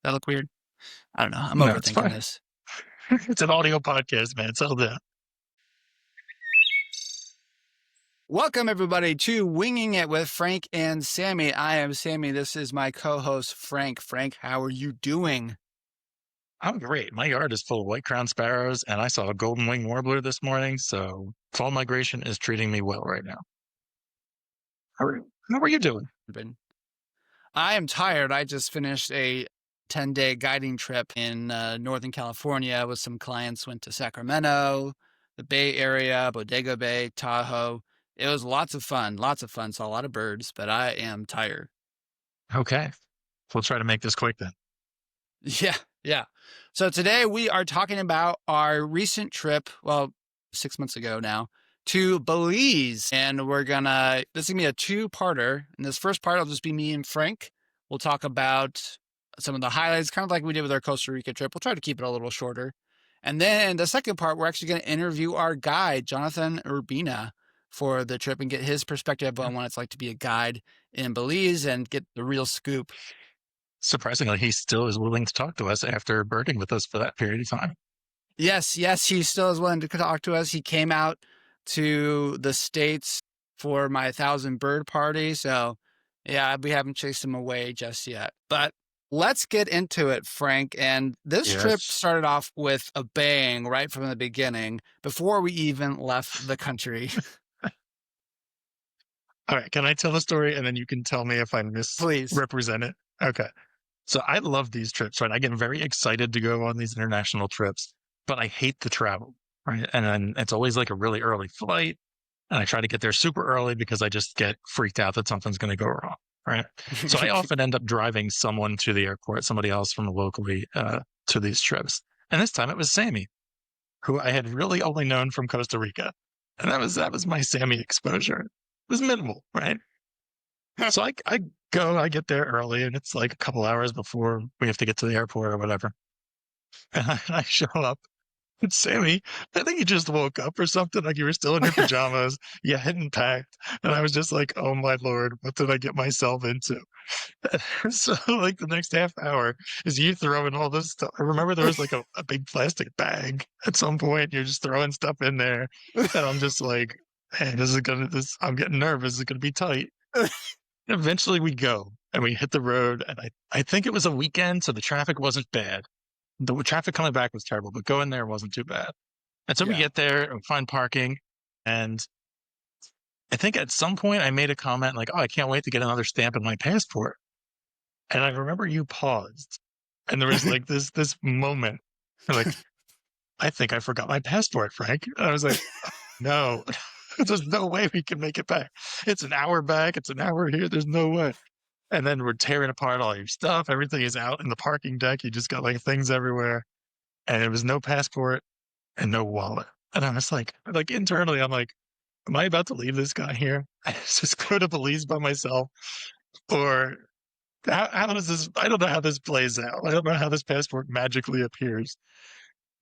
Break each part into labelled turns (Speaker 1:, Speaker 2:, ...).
Speaker 1: That look weird? I don't know. I'm
Speaker 2: No, it's
Speaker 1: overthinking
Speaker 2: fine.
Speaker 1: this.
Speaker 2: It's an audio podcast, man. Settle down.
Speaker 1: Welcome, everybody, to Winging It with Frank and Sammy. I am Sammy. This is my co-host, Frank. Frank, how are you doing?
Speaker 2: I'm great. My yard is full of white crowned sparrows, and I saw a golden wing warbler this morning. So fall migration is treating me well right now. How are you doing?
Speaker 1: I am tired. I just finished a 10-day guiding trip in Northern California with some clients. Went to Sacramento, the Bay Area, Bodega Bay, Tahoe. It was lots of fun. Lots of fun. Saw a lot of birds, but I am tired.
Speaker 2: Okay. We'll try to make this quick then.
Speaker 1: Yeah, yeah. So today we are talking about our recent trip, well, 6 months ago now, to Belize. And this is going to be a two-parter. In this first part, it'll just be me and Frank. We'll talk about some of the highlights, kind of like we did with our Costa Rica trip. We'll try to keep it a little shorter. And then the second part, we're actually going to interview our guide, Jonathan Urbina, for the trip and get his perspective on what it's like to be a guide in Belize and get the real scoop.
Speaker 2: Surprisingly, he still is willing to talk to us after birding with us for that period of time.
Speaker 1: Yes, he still is willing to talk to us. He came out to the States for my 1,000 bird party. So, yeah, we haven't chased him away just yet. But let's get into it, Frank. And this trip
Speaker 2: Yes.
Speaker 1: started off with a bang right from the beginning before we even left the country.
Speaker 2: All right. Can I tell the story and then you can tell me if I
Speaker 1: Please.
Speaker 2: misrepresent it? Okay. So I love these trips, right? I get very excited to go on these international trips, but I hate the travel, right? And then it's always like a really early flight. And I try to get there super early because I just get freaked out that something's going to go wrong, right? So I often end up driving someone to the airport, somebody else from locally to these trips. And this time it was Sammy, who I had really only known from Costa Rica. And that was my Sammy exposure. It was minimal, right? So I get there early and it's like a couple hours before we have to get to the airport or whatever. And I show up and Sammy, I think you just woke up or something, like you were still in your pajamas, you hadn't packed. And I was just like, oh my Lord, what did I get myself into? So like the next half hour is you throwing all this stuff. I remember there was like a big plastic bag at some point. You're just throwing stuff in there. And I'm just like, hey, I'm getting nervous. It's gonna be tight. Eventually we go and we hit the road and I think it was a weekend, so the traffic wasn't bad. The traffic coming back was terrible, but going there wasn't too bad. And so we
Speaker 1: Yeah.
Speaker 2: get there and find parking. And I think at some point I made a comment like, oh, I can't wait to get another stamp in my passport. And I remember you paused and there was like this moment. You're like, I think I forgot my passport, Frank. And I was like, no, there's no way we can make it back. It's an hour back. It's an hour here. There's no way. And then we're tearing apart all your stuff. Everything is out in the parking deck. You just got like things everywhere. And it was no passport and no wallet. And I was like internally, I'm like, am I about to leave this guy here? I just go to Belize by myself? Or how does this? I don't know how this plays out. I don't know how this passport magically appears.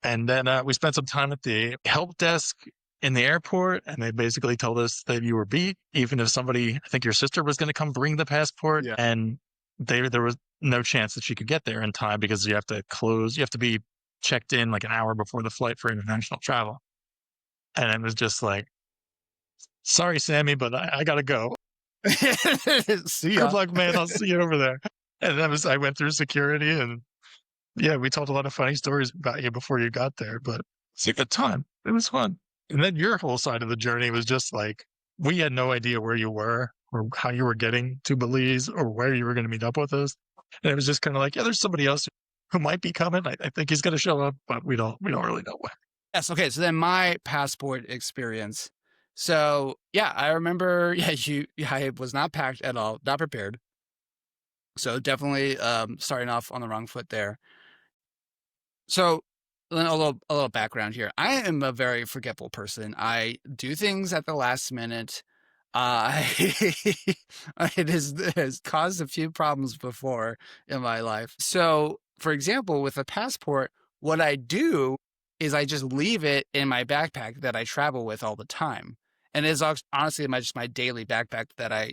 Speaker 2: And then we spent some time at the help desk in the airport, and they basically told us that you were beat, even if somebody, I think your sister was going to come bring the passport,
Speaker 1: Yeah.
Speaker 2: and there was no chance that she could get there in time because you have to be checked in like an hour before the flight for international travel. And it was just like, sorry, Sammy, but I gotta go.
Speaker 1: See
Speaker 2: Good
Speaker 1: ya.
Speaker 2: luck, man. I'll see you over there. And I went through security and yeah, we told a lot of funny stories about you before you got there, but it's a good time. It was fun. And then your whole side of the journey was just like, we had no idea where you were or how you were getting to Belize or where you were going to meet up with us. And it was just kind of like, yeah, there's somebody else who might be coming. I think he's going to show up, but we don't really know when.
Speaker 1: Yes. Okay. So then my passport experience. So yeah, I remember. I was not packed at all, not prepared. So definitely starting off on the wrong foot there. So then a little background here. I am a very forgetful person. I do things at the last minute. Uh, it has caused a few problems before in my life. So, for example, with a passport, what I do is I just leave it in my backpack that I travel with all the time, and it's honestly just my daily backpack that I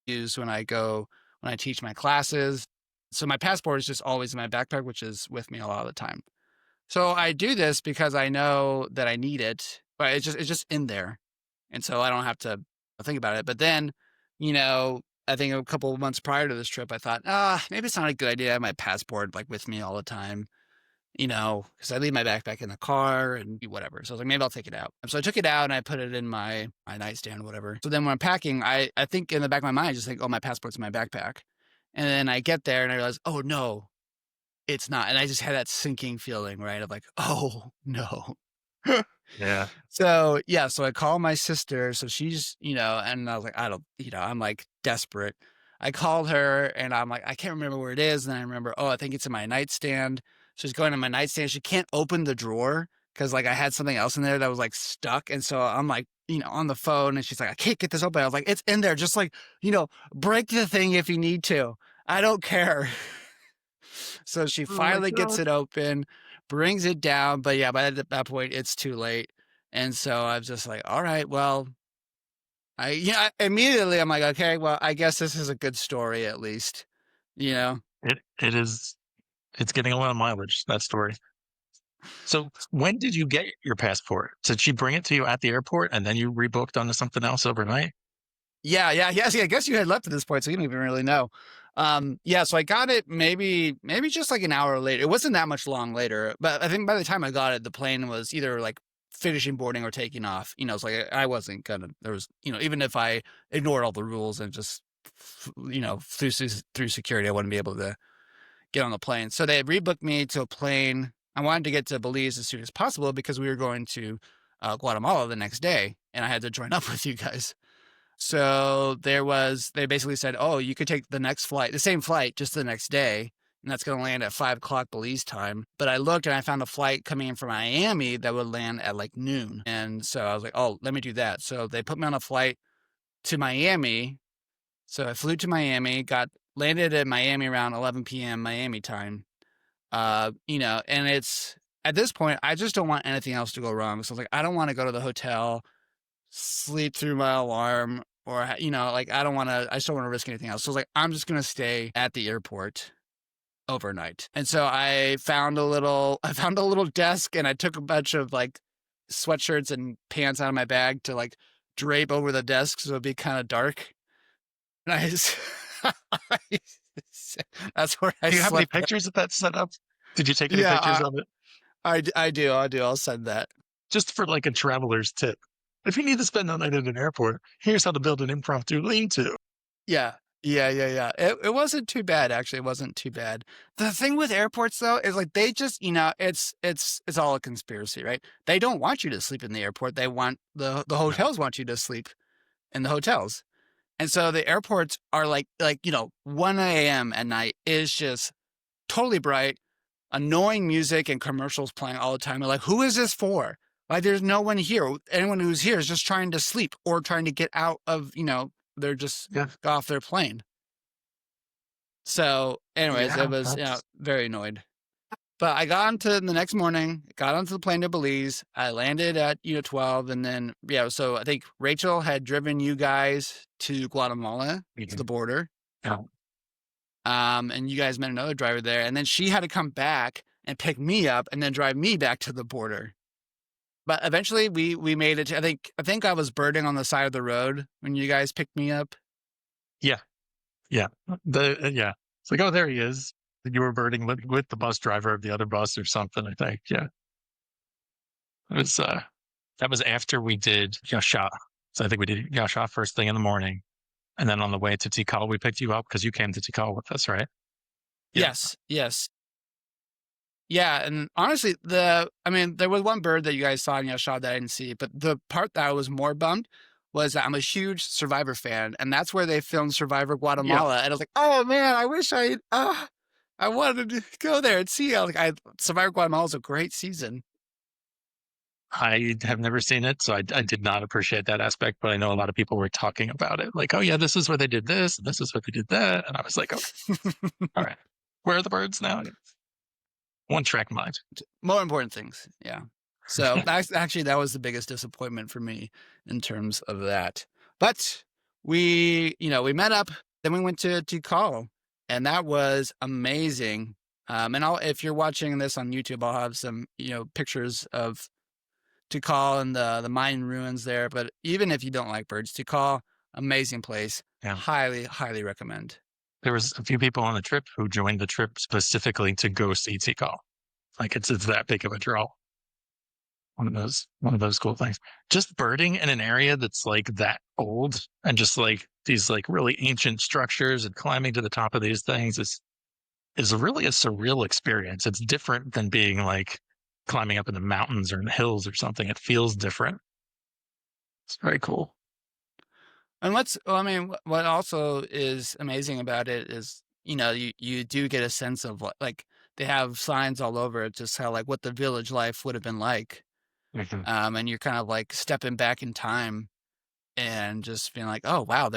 Speaker 1: use when I teach my classes. So my passport is just always in my backpack, which is with me a lot of the time. So I do this because I know that I need it, but it's just in there. And so I don't have to think about it. But then, I think a couple of months prior to this trip, I thought, maybe it's not a good idea to have my passport like with me all the time, because I leave my backpack in the car and whatever. So I was like, maybe I'll take it out. So I took it out and I put it in my nightstand, whatever. So then when I'm packing, I think in the back of my mind, I just think, oh, my passport's in my backpack. And then I get there and I realize, oh no, it's not. And I just had that sinking feeling, right? Of like, oh no.
Speaker 2: Yeah.
Speaker 1: So yeah, so I call my sister. So she's, and I was like, I don't, I'm like desperate. I called her and I'm like, I can't remember where it is. And I remember, oh, I think it's in my nightstand. So she's going to my nightstand. She can't open the drawer because like I had something else in there that was like stuck. And so I'm like, on the phone and she's like, I can't get this open. I was like, it's in there. Just like, break the thing if you need to. I don't care. So she
Speaker 2: Oh my
Speaker 1: finally gets
Speaker 2: God.
Speaker 1: it open, brings it down. But yeah, by that point, it's too late. And so I was just like, all right, well, immediately I'm like, okay, well, I guess this is a good story at least, you know?
Speaker 2: It is. It's getting a lot of mileage, that story. So when did you get your passport? Did she bring it to you at the airport and then you rebooked onto something else overnight?
Speaker 1: Yeah, yeah, yes, yeah. I guess you had left at this point, so you don't even really know. Yeah, so I got it maybe just like an hour later. It wasn't that much long later, but I think by the time I got it, the plane was either like finishing boarding or taking off. It's like I wasn't gonna. There was, even if I ignored all the rules and just, through security, I wouldn't be able to get on the plane. So they had rebooked me to a plane. I wanted to get to Belize as soon as possible because we were going to Guatemala the next day, and I had to join up with you guys. So they basically said, oh, you could take the next flight, the same flight, just the next day. And that's going to land at 5 o'clock Belize time. But I looked and I found a flight coming in from Miami that would land at like noon. And so I was like, oh, let me do that. So they put me on a flight to Miami. So I flew to Miami, landed at Miami around 11 p.m. Miami time. And it's at this point, I just don't want anything else to go wrong. So I was like, I don't want to go to the hotel, sleep through my alarm, or like I just don't want to risk anything else. So I was like, I'm just gonna stay at the airport overnight. And so I found a little desk and I took a bunch of like sweatshirts and pants out of my bag to like drape over the desk so it'd be kind of dark. And I just that's where I
Speaker 2: Do you have any
Speaker 1: slept.
Speaker 2: pictures of that set up? Did you take any
Speaker 1: Yeah,
Speaker 2: pictures of it?
Speaker 1: I do. I'll send that.
Speaker 2: Just for like a traveler's tip. If you need to spend the night at an airport, here's how to build an impromptu lean-to.
Speaker 1: Yeah. Yeah, yeah, yeah. It wasn't too bad, actually. It wasn't too bad. The thing with airports though is like they just, it's all a conspiracy, right? They don't want you to sleep in the airport. They want the
Speaker 2: No.
Speaker 1: hotels want you to sleep in the hotels. And so the airports are like 1 a.m. at night is just totally bright, annoying music and commercials playing all the time. They're like, who is this for? Like, there's no one here. Anyone who's here is just trying to sleep or trying to get out of, they're just
Speaker 2: Yeah.
Speaker 1: got off their plane. So, anyways, it
Speaker 2: Yeah.
Speaker 1: was,
Speaker 2: That's
Speaker 1: very annoyed. But I got onto the next morning, got onto the plane to Belize. I landed at, 12. And then, yeah, so I think Rachel had driven you guys to Guatemala, to the border.
Speaker 2: yeah.
Speaker 1: And you guys met another driver there. And then she had to come back and pick me up and then drive me back to the border. But eventually we made it. I think I was birding on the side of the road when you guys picked me up.
Speaker 2: Yeah. Yeah. Yeah. It's like, oh, there he is. You were birding with the bus driver of the other bus or something, I think. Yeah. It was that was after we did Yasha. So I think we did Yasha first thing in the morning. And then on the way to Tikal, we picked you up because you came to Tikal with us, right? Yeah.
Speaker 1: Yes, yes. Yeah, and honestly, there was one bird that you guys saw in Yashad that I didn't see, but the part that I was more bummed was that I'm a huge Survivor fan, and that's where they filmed Survivor
Speaker 2: Yeah.
Speaker 1: Guatemala, and I was like, oh man, I wanted to go there and see. Survivor Guatemala is a great season.
Speaker 2: I have never seen it, so I did not appreciate that aspect, but I know a lot of people were talking about it. Like, oh yeah, this is where they did this, and this is where they did that. And I was like, oh, all right. Where are the birds now? One track mind.
Speaker 1: More important things, yeah. So actually, that was the biggest disappointment for me in terms of that. But we met up. Then we went to call, and that was amazing. And if you're watching this on YouTube, I'll have some, pictures of Tikal and the Mayan ruins there. But even if you don't like birds, Tikal, amazing place.
Speaker 2: Yeah.
Speaker 1: Highly, highly recommend.
Speaker 2: There was a few people on the trip who joined the trip specifically to go see Tikal. Like it's that big of a draw. One of those cool things. Just birding in an area that's like that old and just like these like really ancient structures and climbing to the top of these things is really a surreal experience. It's different than being like climbing up in the mountains or in the hills or something. It feels different. It's very cool.
Speaker 1: And what also is amazing about it is, you do get a sense of what, like, they have signs all over it, just how, like, what the village life would have been like.
Speaker 2: Mhm.
Speaker 1: And you're kind of like stepping back in time and just being like, oh, wow,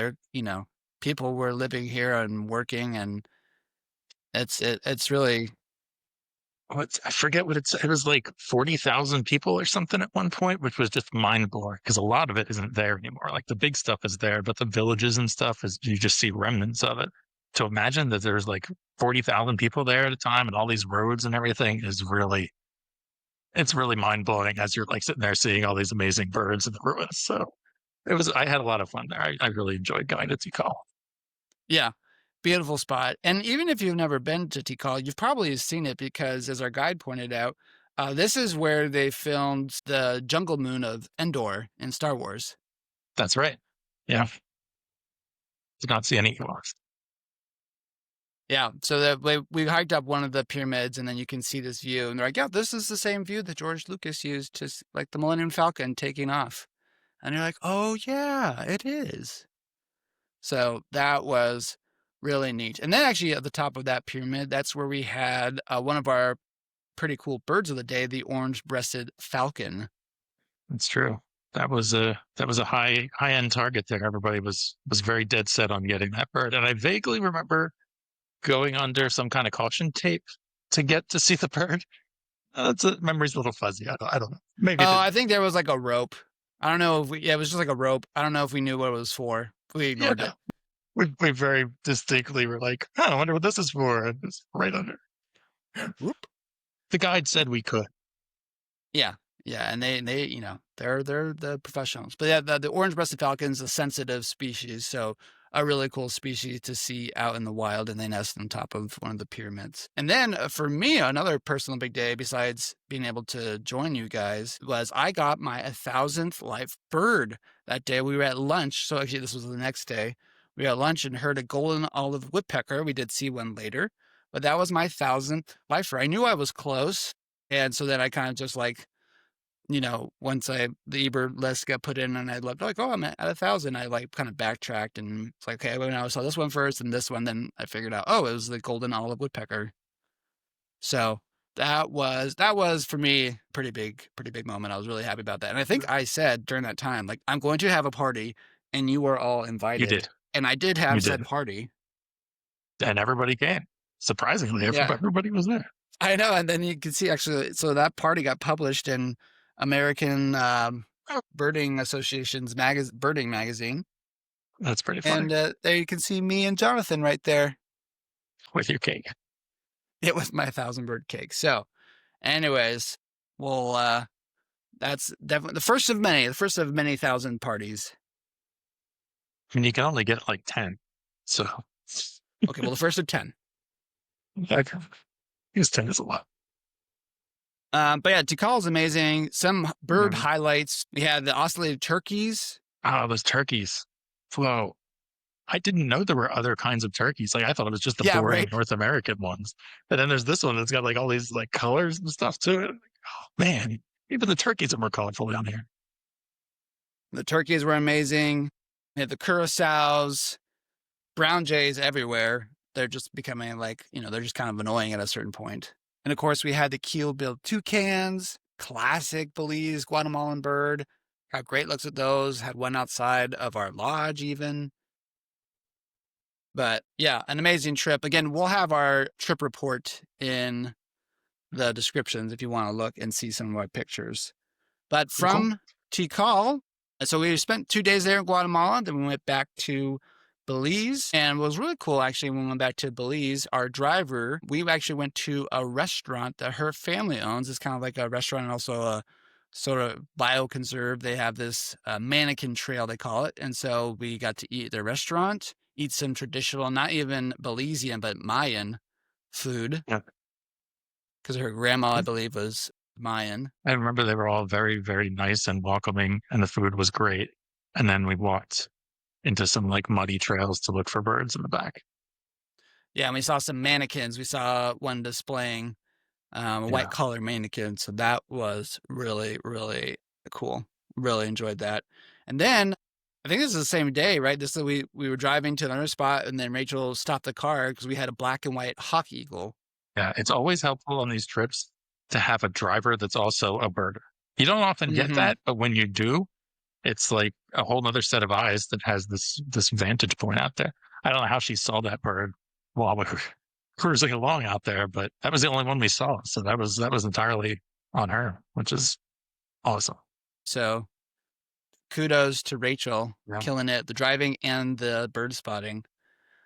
Speaker 1: people were living here and working. And it's really,
Speaker 2: I forget what it was like 40,000 people or something at one point, which was just mind blowing because a lot of it isn't there anymore. Like the big stuff is there, but the villages and stuff is you just see remnants of it. To imagine that there's like 40,000 people there at a time and all these roads and everything is it's really mind blowing as you're like sitting there seeing all these amazing birds in the ruins. So I had a lot of fun there. I really enjoyed going to Tikal.
Speaker 1: yeah, beautiful spot. And even if you've never been to Tikal, you've probably seen it because, as our guide pointed out, this is where they filmed the jungle moon of Endor in Star Wars.
Speaker 2: That's right. Yeah. Did not see any Ewoks.
Speaker 1: Yeah, so that we hiked up one of the pyramids, and then you can see this view, and they're like, "Yeah, this is the same view that George Lucas used to like the Millennium Falcon taking off." And you're like, "Oh yeah, it is." So that was really neat. And then actually at the top of that pyramid, that's where we had one of our pretty cool birds of the day, the orange-breasted falcon.
Speaker 2: It's true. That was a high end target there. Everybody was very dead set on getting that bird. And I vaguely remember going under some kind of caution tape to get to see the bird. That's memory's a little fuzzy. I don't know. Maybe it
Speaker 1: Oh,
Speaker 2: didn't.
Speaker 1: I think there was like a rope. I don't know if yeah, it was just like a rope. I don't know if we knew what it was for. We ignored
Speaker 2: Yeah.
Speaker 1: it.
Speaker 2: We very distinctly were like, oh, I wonder what this is for. And it's right under.
Speaker 1: Whoop.
Speaker 2: The guide said we could.
Speaker 1: Yeah, yeah, and they they're the professionals. But yeah, the orange-breasted falcon is a sensitive species, so a really cool species to see out in the wild, and they nest on top of one of the pyramids. And then for me, another personal big day besides being able to join you guys was I got my 1,000th live bird that day. We were at lunch, so actually this was the next day. We were at lunch and heard a golden olive woodpecker. We did see one later, but that was my 1,000th lifer. I knew I was close. And so then I kind of just like, once the eBird list got put in and I looked like, oh, I'm at 1,000, I like kind of backtracked and it's like, okay, well, I saw this one first and this one. Then I figured out, oh, it was the golden olive woodpecker. So that was for me pretty big moment. I was really happy about that. And I think I said during that time, like, I'm going to have a party and you were all
Speaker 2: You
Speaker 1: invited.
Speaker 2: did.
Speaker 1: And I did
Speaker 2: You
Speaker 1: have said
Speaker 2: did.
Speaker 1: party.
Speaker 2: And everybody came. Surprisingly,
Speaker 1: Yeah.
Speaker 2: everybody was there.
Speaker 1: I know, and then you can see actually, so that party got published in American
Speaker 2: Oh,
Speaker 1: Birding Association's birding magazine,
Speaker 2: that's pretty funny.
Speaker 1: and there you can see me and Jonathan right there.
Speaker 2: With your cake.
Speaker 1: It was my 1,000 bird cake. So, anyways, well, that's definitely the first of many thousand parties.
Speaker 2: I mean, you can only get like 10. So
Speaker 1: Okay, well, the first of 10.
Speaker 2: I guess 10 is a lot.
Speaker 1: But yeah, Tikal is amazing. Some bird
Speaker 2: Mhm.
Speaker 1: highlights. We had the ocellated turkeys.
Speaker 2: Oh, those turkeys. Whoa. I didn't know there were other kinds of turkeys. Like I thought it was just the
Speaker 1: Yeah,
Speaker 2: boring
Speaker 1: right.
Speaker 2: North American ones. And then there's this one that's got like all these like colors and stuff to it. Oh man, even the turkeys are more colorful down here.
Speaker 1: The turkeys were amazing. We had the curassows. Brown jays everywhere. They're just becoming like, they're just kind of annoying at a certain point. And of course, we had the keel-billed toucans, classic Belize Guatemalan bird. Got great looks at those. Had one outside of our lodge, even. But yeah, an amazing trip. Again, we'll have our trip report in the descriptions if you want to look and see some of our pictures. But
Speaker 2: Pretty cool.
Speaker 1: from Tikal, so we spent 2 days there in Guatemala. Then we went back to Belize. And what was really cool, actually, when we went back to Belize, our driver, we actually went to a restaurant that her family owns. It's kind of like a restaurant and also a sort of bioconserved. They have this mannequin trail, they call it. And so we got to eat at their restaurant, eat some traditional, not even Belizean, but Mayan food,
Speaker 2: Yeah.
Speaker 1: because her grandma, I believe, was Mayan.
Speaker 2: I remember they were all very, very nice and welcoming, and the food was great. And then we walked into some like muddy trails to look for birds in the back.
Speaker 1: Yeah, and we saw some mannequins. We saw one displaying a white
Speaker 2: Yeah.
Speaker 1: collar mannequin. So that was really, really cool. Really enjoyed that. And then I think this is the same day, right? This is we were driving to another spot, and then Rachel stopped the car because we had a black and white hawk eagle.
Speaker 2: Yeah. It's always helpful on these trips to have a driver that's also a birder. You don't often get
Speaker 1: Mm-hmm.
Speaker 2: that, but when you do, it's like a whole other set of eyes that has this vantage point out there. I don't know how she saw that bird while we were cruising along out there, but that was the only one we saw. So that was entirely on her, which is awesome.
Speaker 1: So kudos to Rachel,
Speaker 2: Yeah.
Speaker 1: killing it, the driving and the bird spotting.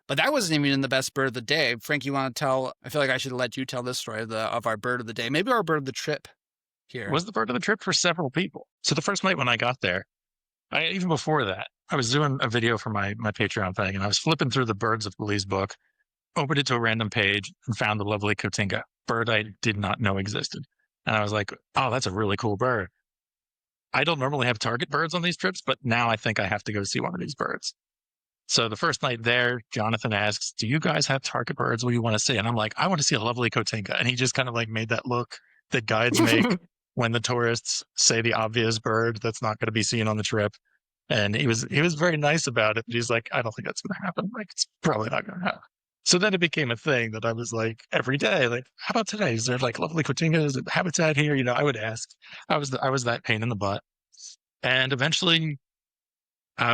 Speaker 1: But that wasn't even the best bird of the day. Frank, you want to tell? I feel like I should let you tell this story of our bird of the day. Maybe our bird of the trip here.
Speaker 2: Was the bird of the trip for several people. So the first night when I got there, even before that, I was doing a video for my Patreon thing, and I was flipping through the Birds of Belize book, opened it to a random page, and found the lovely cotinga, bird I did not know existed. And I was like, "Oh, that's a really cool bird." I don't normally have target birds on these trips, but now I think I have to go see one of these birds. So the first night there, Jonathan asks, "Do you guys have target birds? What do you want to see?" And I'm like, "I want to see a lovely cotinga." And he just kind of like made that look that guides make when the tourists say the obvious bird that's not going to be seen on the trip. And he was very nice about it. But he's like, "I don't think that's going to happen. Like, it's probably not going to happen." So then it became a thing that I was like every day, like, "How about today? Is there like lovely cotingas and habitat here?" I would ask. I was that pain in the butt. And eventually,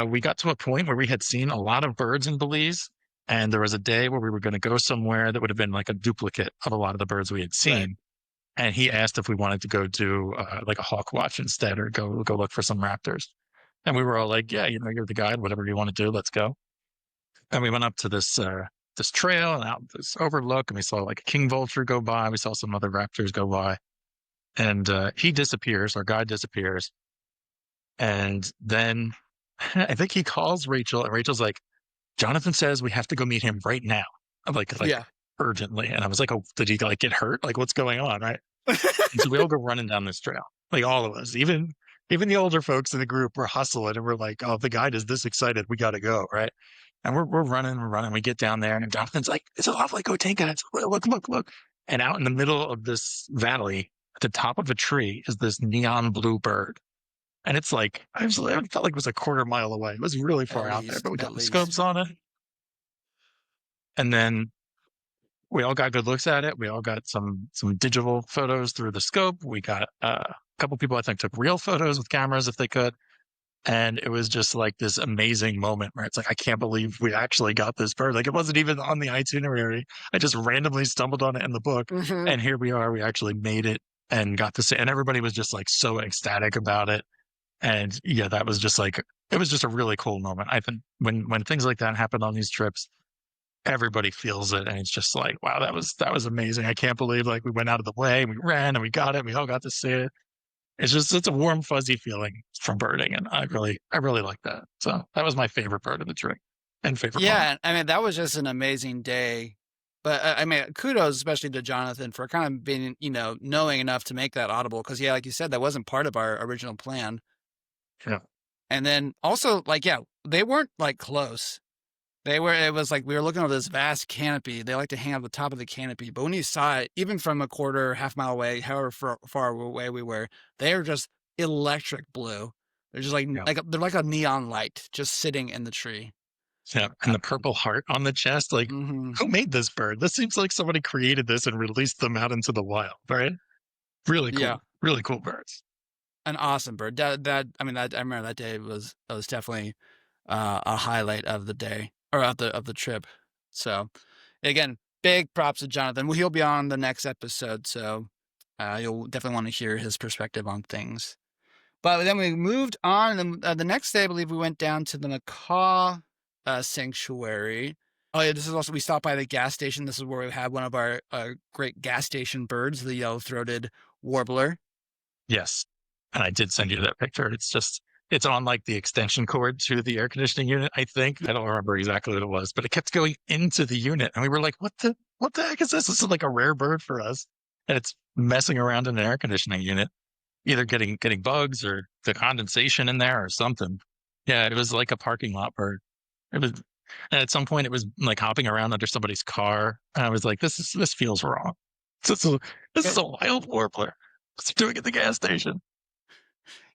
Speaker 2: we got to a point where we had seen a lot of birds in Belize, and there was a day where we were going to go somewhere that would have been like a duplicate of a lot of the birds we had
Speaker 1: Right.
Speaker 2: seen. And he asked if we wanted to go do like a hawk watch instead, or go look for some raptors. And we were all like, "Yeah, you're the guide. Whatever you want to do, let's go." And we went up to this trail and out this overlook, and we saw like a king vulture go by. We saw some other raptors go by, and he disappears. Our guide disappears, and then I think he calls Rachel, and Rachel's like, "Jonathan says we have to go meet him right now, like
Speaker 1: Yeah.
Speaker 2: urgently." And I was like, "Oh, did he like get hurt? Like, what's going on?" Right? And so we all go running down this trail, like all of us, even the older folks in the group were hustling, and we're like, "Oh, the guide is this excited, we got to go!" Right? And we're running, we're running. We get down there, and Jonathan's like, "It's a lovely Gotenka. Look, look, look!" And out in the middle of this valley, at the top of a tree, is this neon blue bird. And it's like I felt like it was a quarter mile away. It was really
Speaker 1: At
Speaker 2: far out there,
Speaker 1: least,
Speaker 2: but we
Speaker 1: at
Speaker 2: got the
Speaker 1: least.
Speaker 2: scopes on it, and then we all got good looks at it. We all got some digital photos through the scope. We got a couple people I think took real photos with cameras if they could, and it was just like this amazing moment where it's like I can't believe we actually got this bird. Like it wasn't even on the itinerary. I just randomly stumbled on it in the book,
Speaker 1: Hmm.
Speaker 2: and here we are. We actually made it and got to see. And everybody was just like so ecstatic about it. And yeah, that was just like it was just a really cool moment. I think when things like that happen on these trips, everybody feels it, and it's just like, wow, that was amazing. I can't believe like we went out of the way, we ran, and we got it. We all got to see it. It's a warm, fuzzy feeling from birding, and I really like that. So that was my favorite part of the trip and favorite moment.
Speaker 1: Yeah, I mean that was just an amazing day. But I mean, kudos especially to Jonathan for kind of being, knowing enough to make that audible. Because yeah, like you said, that wasn't part of our original plan.
Speaker 2: Yeah,
Speaker 1: And then also, like, yeah, they weren't like close. They were. It was like we were looking over this vast canopy. They like to hang on the top of the canopy, but when you saw it, even from a quarter, half mile away, however far away we were, they are just electric blue. They're just like
Speaker 2: yeah,
Speaker 1: they're like a neon light just sitting in the tree.
Speaker 2: yeah. And the purple heart on the chest, like
Speaker 1: Mm-hmm.
Speaker 2: who made this bird? This seems like somebody created this and released them out into the wild, right?
Speaker 1: Yeah,
Speaker 2: Really cool birds.
Speaker 1: an awesome bird. That I mean, that I remember that was definitely a highlight of the day or of the trip. So again, big props to Jonathan. Well, he'll be on the next episode, so you'll definitely want to hear his perspective on things. But then we moved on, and the next day, I believe we went down to the macaw. sanctuary. Oh yeah, this is also we stopped by the gas station. This is where we had one of our great gas station birds, the yellow-throated warbler.
Speaker 2: Yes. And I did send you that picture. It's on like the extension cord to the air conditioning unit, I think. I don't remember exactly what it was, but it kept going into the unit. And we were like, what the heck is this? This is like a rare bird for us. And it's messing around in an air conditioning unit, either getting bugs or the condensation in there or something. Yeah, it was like a parking lot bird. It was and at some point it was like hopping around under somebody's car. And I was like, this feels wrong. This is a, this is a wild warbler. What's it doing at the gas station?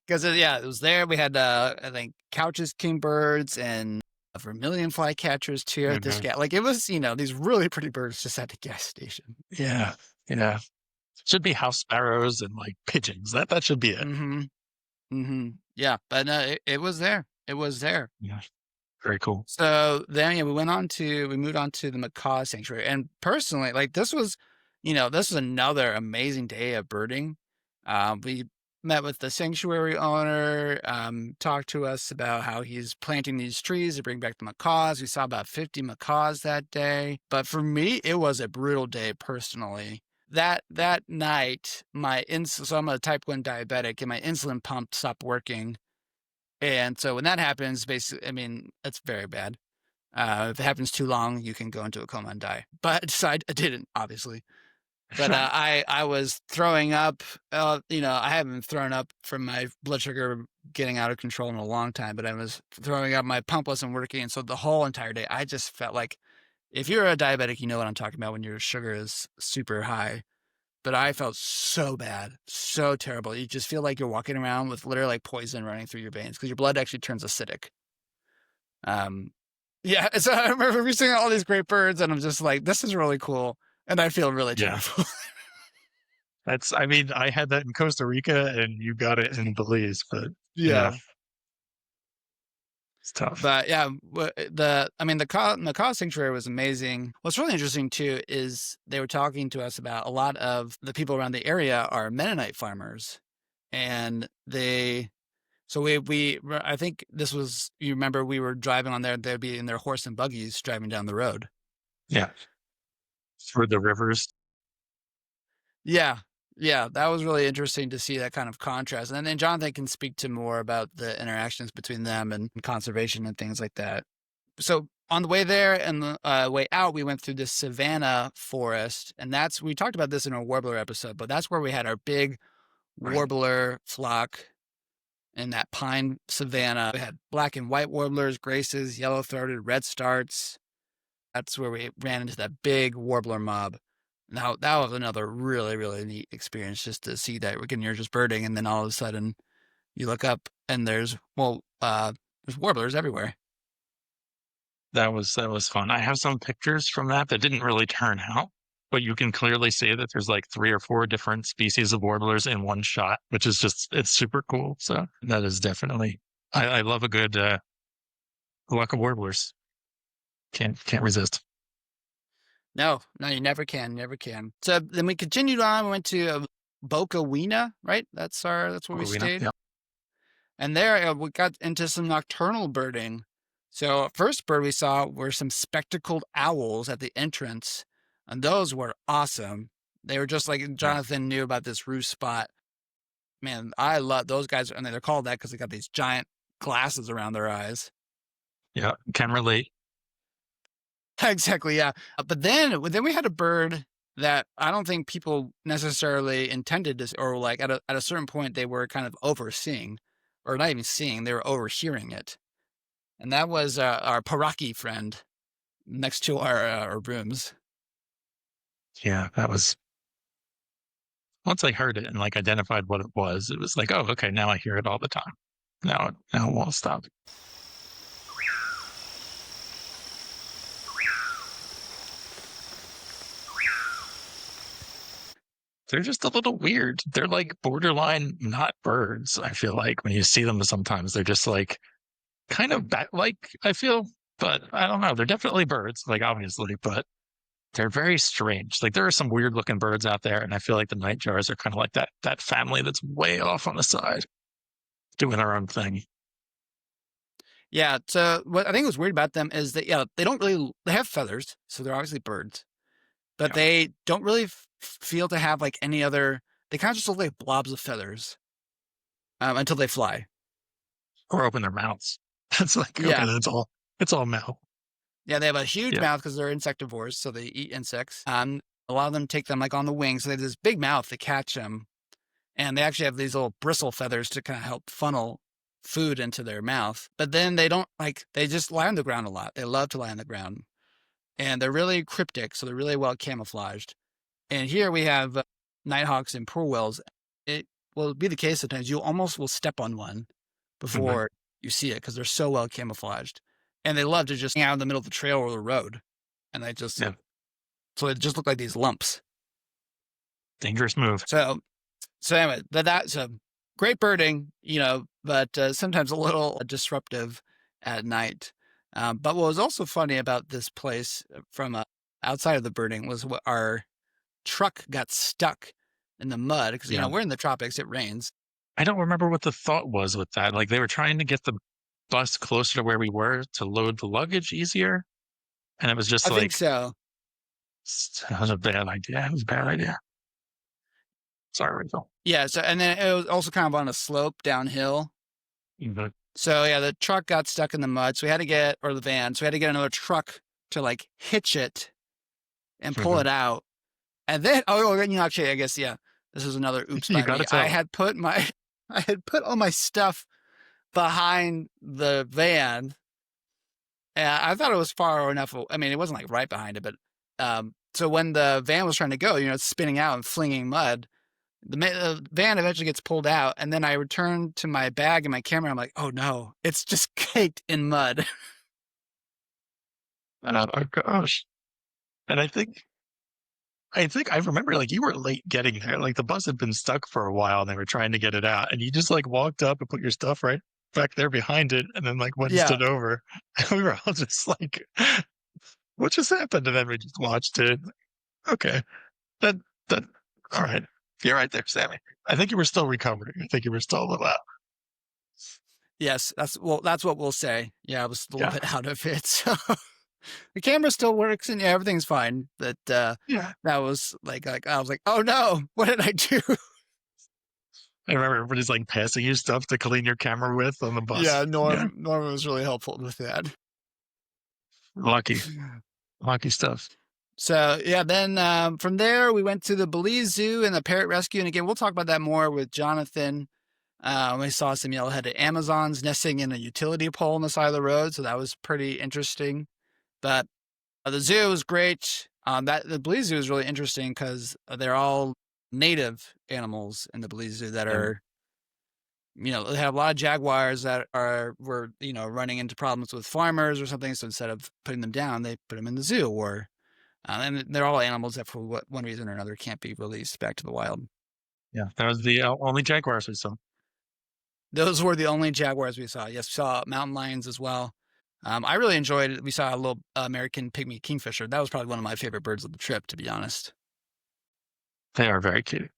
Speaker 1: Because yeah, it was there. We had I think couches, kingbirds, and vermilion flycatchers too at this
Speaker 2: Mhm.
Speaker 1: gas. Like it was, these really pretty birds just at the gas station.
Speaker 2: Yeah, yeah. Should be house sparrows and like pigeons. That should be it.
Speaker 1: Mm-hmm. Mm-hmm. Yeah, but no, it was there. It was there.
Speaker 2: Yeah, very cool.
Speaker 1: So then, yeah, we moved on to the macaw sanctuary. And personally, like this was another amazing day of birding. We met with the sanctuary owner, talked to us about how he's planting these trees to bring back the macaws. We saw about 50 macaws that day. But for me, it was a brutal day personally. That night, so I'm a type 1 diabetic and my insulin pump stopped working. And so when that happens, basically, I mean, that's very bad. If it happens too long, you can go into a coma and die. But so I didn't, obviously. But I was throwing up. I haven't thrown up from my blood sugar getting out of control in a long time. But I was throwing up. My pump wasn't working, and so the whole entire day, I just felt like, if you're a diabetic, you know what I'm talking about when your sugar is super high. But I felt so bad, so terrible. You just feel like you're walking around with literally like poison running through your veins because your blood actually turns acidic. Um, yeah. So I remember seeing all these great birds, and I'm just like, this is really cool, and I feel really
Speaker 2: Yeah,
Speaker 1: terrible.
Speaker 2: I mean, I had that in Costa Rica and you got it in Belize, but yeah,
Speaker 1: Yeah.
Speaker 2: it's tough.
Speaker 1: But yeah, the cause sanctuary was amazing. What's really interesting too is they were talking to us about a lot of the people around the area are Mennonite farmers, and so I think this was, you remember we were driving on there, they'd be in their horse and buggies driving down the road.
Speaker 2: Yeah, through the rivers.
Speaker 1: Yeah. Yeah. That was really interesting to see that kind of contrast. And then Jonathan can speak to more about the interactions between them and conservation and things like that. So on the way there and the way out, we went through this savanna forest. And we talked about this in our warbler episode, but that's where we had our big
Speaker 2: Right.
Speaker 1: warbler flock in that pine savanna. We had black and white warblers, graces, yellow-throated, redstarts. That's where we ran into that big warbler mob. Now that was another really, really neat experience just to see that again, you're just birding and then all of a sudden you look up and there's warblers everywhere.
Speaker 2: That was fun. I have some pictures from that didn't really turn out, but you can clearly see that there's like 3 or 4 different species of warblers in one shot, which is it's super cool. So that is definitely I love a good flock of warblers. Can't resist.
Speaker 1: No, no, you never can, never can. So then we continued on, we went to Boca Wina, right? That's where we
Speaker 2: Arena.
Speaker 1: stayed.
Speaker 2: Yeah.
Speaker 1: And there we got into some nocturnal birding. So first bird we saw were some spectacled owls at the entrance, and those were awesome. They were just like
Speaker 2: Yeah.
Speaker 1: Jonathan knew about this roost spot. Man, I love those guys, and they're called that because they got these giant glasses around their eyes.
Speaker 2: Yeah. Can relate.
Speaker 1: Exactly, yeah. But then we had a bird that I don't think people necessarily intended to, or like at a certain point they were kind of overseeing, or not even seeing, they were overhearing it. And that was our Paraki friend next to our rooms.
Speaker 2: Yeah. That was once I heard it and like identified what it was like, oh, okay, now I hear it all the time. Now it won't stop. They're just a little weird. They're like borderline not birds. I feel like when you see them sometimes, they're just like kind of bat like, I feel, but I don't know. They're definitely birds, like obviously, but they're very strange. Like there are some weird looking birds out there, and I feel like the nightjars are kind of like that family that's way off on the side, doing their own thing.
Speaker 1: Yeah. So what I think was weird about them is that they don't really they have feathers, so they're obviously birds, but
Speaker 2: Yeah.
Speaker 1: they don't really feel to have like any other. They kind of just look like blobs of feathers until they fly.
Speaker 2: Or open their mouths. It's like, okay,
Speaker 1: Yeah.
Speaker 2: it's all mouth.
Speaker 1: Yeah, they have a huge
Speaker 2: Yeah.
Speaker 1: mouth because they're insectivores, so they eat insects. A lot of them take them like on the wing, so they have this big mouth to catch them, and they actually have these little bristle feathers to kind of help funnel food into their mouth. But then they don't like they just lie on the ground a lot. They love to lie on the ground, and they're really cryptic, so they're really well camouflaged. And here we have nighthawks and poor wills. It will be the case sometimes you almost will step on one
Speaker 2: Mhm.
Speaker 1: before you see it because they're so well camouflaged, and they love to just hang out in the middle of the trail or the road, and they just
Speaker 2: Yeah.
Speaker 1: so it just look like these lumps.
Speaker 2: Dangerous move.
Speaker 1: So anyway, that's a great birding, but sometimes a little disruptive at night. But what was also funny about this place from outside of the birding was what our truck got stuck in the mud because
Speaker 2: Yeah.
Speaker 1: we're in the tropics, it rains.
Speaker 2: I don't remember what the thought was with that. Like, they were trying to get the bus closer to where we were to load the luggage easier, and it was
Speaker 1: I
Speaker 2: just
Speaker 1: think
Speaker 2: like,
Speaker 1: so.
Speaker 2: it was a bad idea. It was a bad idea. Sorry, Rachel.
Speaker 1: Yeah. So and then it was also kind of on a slope downhill.
Speaker 2: Mhm.
Speaker 1: So yeah, the truck got stuck in the mud. So we had to get or the van. So we had to get another truck to like hitch it and pull
Speaker 2: Mhm.
Speaker 1: it out. And then, actually, I guess, yeah, this was another oops
Speaker 2: You
Speaker 1: by
Speaker 2: gotta
Speaker 1: me. I
Speaker 2: tell.
Speaker 1: had put my, I had put all my stuff behind the van. And I thought it was far enough. I mean, it wasn't like right behind it, but, so when the van was trying to go, it's spinning out and flinging mud. The van eventually gets pulled out, and then I return to my bag and my camera. I'm like, oh no, it's just caked in mud.
Speaker 2: Oh gosh. And I think I remember, like, you were late getting there. Like, the bus had been stuck for a while and they were trying to get it out. And you just like walked up and put your stuff right back there behind it and then like went and
Speaker 1: Yeah.
Speaker 2: stood over. And we were all just like, what just happened? And then we just watched it. Okay. That that all right. You're right there, Sammy. I think you were still recovering. I think you were still a little out.
Speaker 1: Yes. That's what we'll say. Yeah, I was a little
Speaker 2: Yeah.
Speaker 1: bit out of it. So the camera still works and yeah, everything's fine. But
Speaker 2: Yeah.
Speaker 1: that was like I was like, oh no, what did I do?
Speaker 2: I remember everybody's like passing you stuff to clean your camera with on the
Speaker 1: Yeah,
Speaker 2: bus. Yeah.
Speaker 1: Norm was really helpful with that.
Speaker 2: Lucky. Lucky stuff.
Speaker 1: So yeah, then from there we went to the Belize Zoo and the parrot rescue, and again we'll talk about that more with Jonathan. We saw some yellow-headed Amazons nesting in a utility pole on the side of the road, so that was pretty interesting. But the zoo was great. That the Belize Zoo is really interesting because they're all native animals in the Belize Zoo that
Speaker 2: Yeah.
Speaker 1: are, they have a lot of jaguars that were running into problems with farmers or something. So instead of putting them down, they put them in the zoo, or and they're all animals that for one reason or another can't be released back to the wild.
Speaker 2: Yeah. That was the only Jaguars we saw.
Speaker 1: Those were the only jaguars we saw. Yes, we saw mountain lions as well. I really enjoyed it. We saw a little American pygmy kingfisher. That was probably one of my favorite birds of the trip, to be honest.
Speaker 2: They are very cute.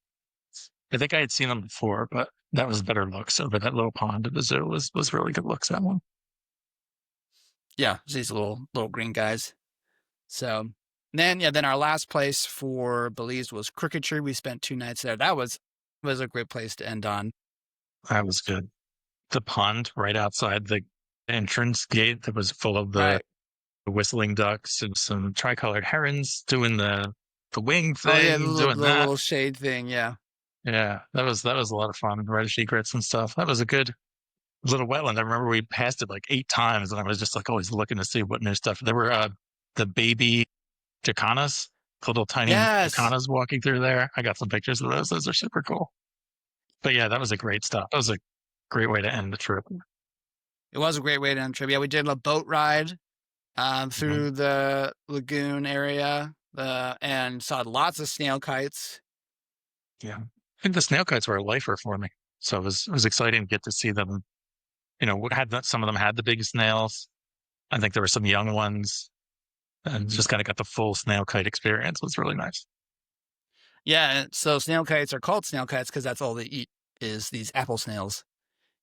Speaker 2: I think I had seen them before, but that was better looks over that little pond at the zoo was really good looks, that one.
Speaker 1: Yeah, these little green guys. So then our last place for Belize was Crooked Tree. We spent 2 nights there. That was a great place to end on.
Speaker 2: That was good. The pond right outside the entrance gate that was full of the
Speaker 1: Right.
Speaker 2: whistling ducks and some tricolored herons doing the wing
Speaker 1: Oh yeah,
Speaker 2: thing, doing
Speaker 1: the
Speaker 2: that.
Speaker 1: little shade thing. Yeah.
Speaker 2: Yeah, that was a lot of fun. Reddish egrets and stuff. That was a good little wetland. I remember we passed it like 8 times, and I was just like always looking to see what new stuff. There were the baby jacanas, the little tiny
Speaker 1: Yes.
Speaker 2: jacanas walking through there. I got some pictures of those. Those are super cool. But yeah, that was a great stop. That was a great way to end the trip.
Speaker 1: It was a great way to end the trip. Yeah, we did a boat ride
Speaker 2: Mhm.
Speaker 1: through the lagoon area and saw lots of snail kites.
Speaker 2: Yeah, I think the snail kites were a lifer for me. So it was exciting to get to see them. Some of them had the big snails. I think there were some young ones, and just kind of got the full snail kite experience. It was really nice.
Speaker 1: Yeah, so snail kites are called snail kites because that's all they eat is these apple snails.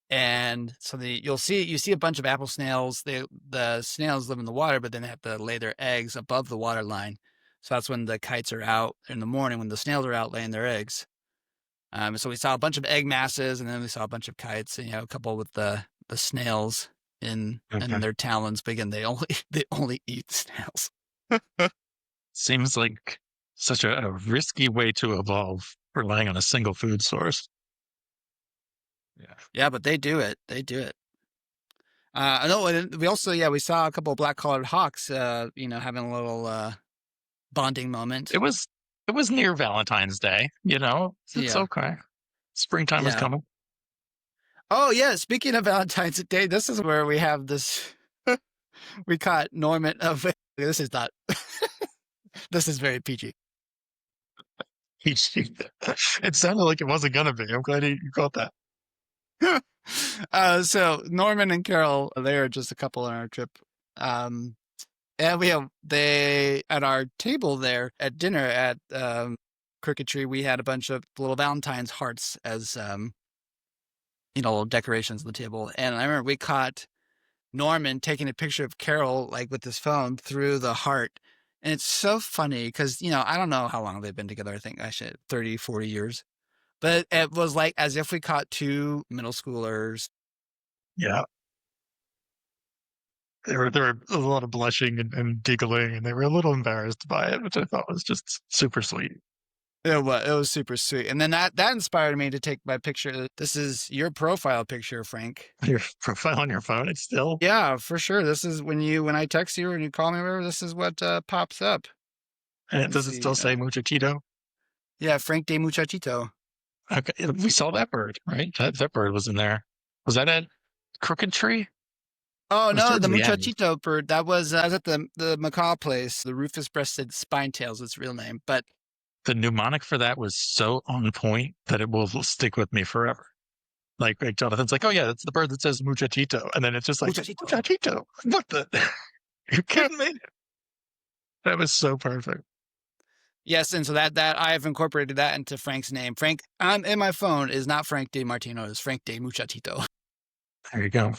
Speaker 1: And so you see a bunch of apple snails. The snails live in the water, but then they have to lay their eggs above the water line. So that's when the kites are out in the morning when the snails are out laying their eggs. So we saw a bunch of egg masses, and then we saw a bunch of kites, and a couple with the snails in
Speaker 2: Okay.
Speaker 1: their talons. But again, they only they only eat snails.
Speaker 2: Seems like such a risky way to evolve, relying on a single food source. Yeah.
Speaker 1: Yeah, but they do it. They do it. No, and we also we saw a couple of black-collared hawks. Having a little bonding moment.
Speaker 2: It was it was near Valentine's Day, you know? It's
Speaker 1: Yeah,
Speaker 2: okay. Springtime is
Speaker 1: yeah.
Speaker 2: coming.
Speaker 1: Oh yeah. Speaking of Valentine's Day, this is where we have this. We caught Norman. Oh, wait, this is not. This is very PG.
Speaker 2: It sounded like it wasn't gonna be. I'm glad you caught that.
Speaker 1: So Norman and Carol, they are just a couple on our trip. Um, and we have they at our table there at dinner at Cricket Tree. We had a bunch of little Valentine's hearts as little decorations on the table. And I remember we caught Norman taking a picture of Carol like with his phone through the heart. And it's so funny because, I don't know how long they've been together. I think I said 30, 40 years. But it was like as if we caught two middle schoolers.
Speaker 2: Yeah. There were a lot of blushing and giggling, and they were a little embarrassed by it, which I thought was just super sweet.
Speaker 1: It was super sweet. And then that inspired me to take my picture. This is your profile picture, Frank.
Speaker 2: Your profile on your phone, it's still
Speaker 1: Yeah, for sure. This is when I text you and you call me, whatever, this is what pops up.
Speaker 2: and
Speaker 1: Let me
Speaker 2: does it
Speaker 1: see.
Speaker 2: still say Muchachito?
Speaker 1: Yeah, Frank de Muchachito.
Speaker 2: Okay, we saw that bird, right? That bird was in there. Was that at Crooked Tree? It
Speaker 1: Oh
Speaker 2: was
Speaker 1: no,
Speaker 2: towards
Speaker 1: the
Speaker 2: the end.
Speaker 1: Muchachito bird. That was at the macaw place, the rufous-breasted spinetail's its real name. But
Speaker 2: The mnemonic for that was so on point that it will stick with me forever. Like Jonathan's like, oh yeah, that's the bird that says Muchachito, and then it's just like
Speaker 1: Muchachito.
Speaker 2: Muchachito. What the? You kidding me? That was so perfect.
Speaker 1: Yes, and so that I have incorporated that into Frank's name. Frank in my phone is not Frank de Martino, it's Frank de Muchachito.
Speaker 2: There you go.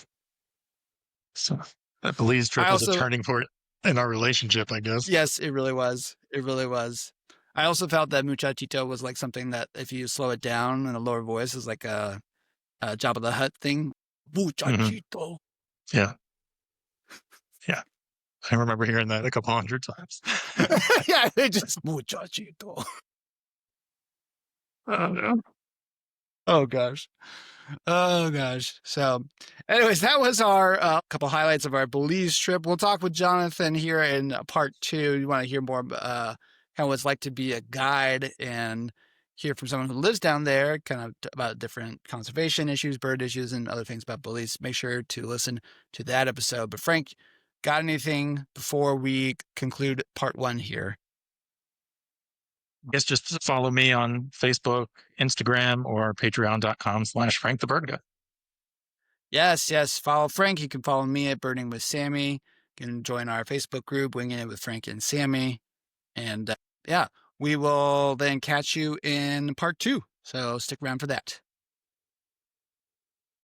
Speaker 2: So that Belize
Speaker 1: I
Speaker 2: trip was a
Speaker 1: also
Speaker 2: turning point in our relationship, I guess.
Speaker 1: Yes, it really was. It really was. I also felt that Muchachito was like something that if you slow it down in a lower voice is like a Jabba the Hutt thing.
Speaker 2: Hmm.
Speaker 1: Muchachito.
Speaker 2: Yeah, yeah. I remember hearing that a couple hundred times.
Speaker 1: Yeah, they just Muchachito.
Speaker 2: Yeah.
Speaker 1: Oh gosh. Oh gosh. So, anyways, that was our couple highlights of our Belize trip. We'll talk with Jonathan here in part two. You want to hear more kind of what it's like to be a guide and hear from someone who lives down there, kind of about different conservation issues, bird issues, and other things about Belize. Make sure to listen to that episode. But Frank, got anything before we conclude part one here?
Speaker 2: Guess just follow me on Facebook, Instagram, or patreon.com/Frank the Bird Guy.
Speaker 1: Yes, yes. Follow Frank. You can follow me at Birding with Sammy. You can join our Facebook group, Winging It with Frank and Sammy. And yeah, we will then catch you in part two. So stick around for that.